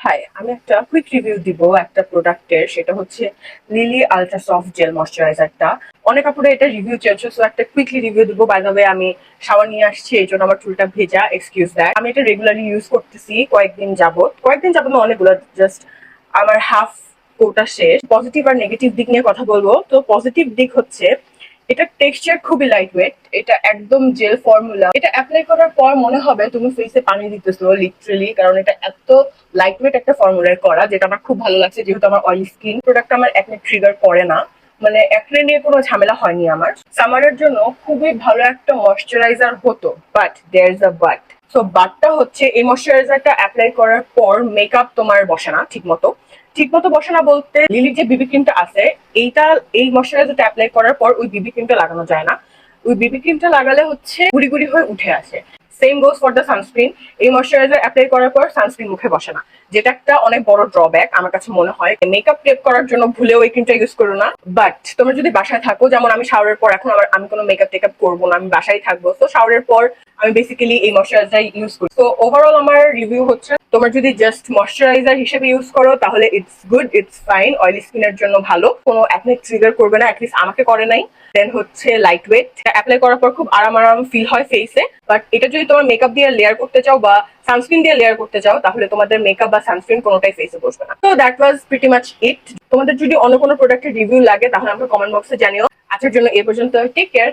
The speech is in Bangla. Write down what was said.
হাই, আমি একটা কুইক রিভিউ দিব একটা প্রোডাক্টের। সেটা হচ্ছে লিলি আলট্রা সফট জেল ময়শ্চারাইজারটা। অনেক আপুরে এটা রিভিউ চেয়েছে, সো একটা কুইকলি রিভিউ দিব। বাই দ্য ওয়ে, আমি শাওয়ার নিয়ে আসছি, এই জন্য আমার চুলটা ভেজা, এক্সকিউজ দ্যাট। আমি এটা রেগুলারলি ইউজ করতেছি কয়েকদিন যাবত না, অনেকগুলো, জাস্ট আমার হাফ কোটা শেষ। পজিটিভ আর নেগেটিভ দিক নিয়ে কথা বলবো। তো পজিটিভ দিক হচ্ছে এটা টেক্সচার খুবই লাইট ওয়েট, এটা একদম জেল ফর্মুলা। এটা অ্যাপ্লাই করার পর মনে হবে তুমি ফেসে পানি দিতেছো লিটারেলি, কারণ এটা এত লাইট ওয়েট একটা ফর্মুলায় করা, যেটা আমার খুব ভালো লাগছে। যেহেতু আমার অয়েলি স্কিন, প্রোডাক্ট আমার একনে ট্রিগার করে না, মানে একনে নিয়ে কোনো ঝামেলা হয়নি আমার। সামারের জন্য খুবই ভালো একটা ময়শ্চারাইজার হতো, but there is a but. So বাটটা হচ্ছে এই ময়শ্চারাইজারটা অ্যাপ্লাই করার পর মেকআপ তোমার বসে না ঠিক মতো বসে না বলতে, লিলির যে বিবি ক্রিমটা আছে, এইটা এই ময়শ্চারাইজারটা অ্যাপ্লাই করার পর ওই বিবি ক্রিমটা লাগানো যায় না। ওই বিবি ক্রিমটা লাগালে হচ্ছে গুড়ি গুড়ি হয়ে উঠে আসে। Same goes for the sunscreen. এই ময়শ্চারাইজার অ্যাপ্লাই করার পর সানস্ক্রিন মুখে বসে না, যেটা একটা অনেক বড় ড্রব্যাক আমার কাছে মনে হয়। মেকআপ প্রেপ করার জন্য ভুলেও এই ক্রিমটা ইউজ করো না। বাট তোমরা যদি বাসায় থাকো, যেমন আমি শাওয়ারের পর, এখন আমি কোনো মেকআপ টেকআপ করবো না, আমি বাসায় থাকবো, তো শাওয়ারের পর আমি বেসিক্যালি এই ময়শ্চারাইজার ইউজ করি। তো ওভারঅল আমার রিভিউ হচ্ছে, তোমরা যদি জাস্ট ময়শ্চারাইজার হিসেবে ইউজ করো তাহলে it's good, it's fine. Oily স্কিনের জন্য ভালো, কোনো অ্যাকনে ট্রিগার করবে না, অ্যাটলিস্ট আমাকে করে নাই। দেন হচ্ছে লাইট ওয়েট, অ্যাপ্লাই করার পর খুব আরাম আরাম ফিল হয় ফেসে। বাট এটা যদি তোমার মেকআপ দিয়ে লেয়ার করতে চাও বা সানস্ক্রিন দিয়ে লেয়ার করতে চাও, তাহলে তোমাদের মেকআপ বা সানস্ক্রিন কোনোটাই ফেসে বসবে না। তো দ্যাট ওয়াজ প্রিটি মাচ ইট। তোমাদের যদি অন্য কোনো প্রোডাক্টের রিভিউ লাগে তাহলে আমাকে কমেন্ট বক্সে জানিও। আজকের জন্য এ পর্যন্ত, টেক কেয়ার।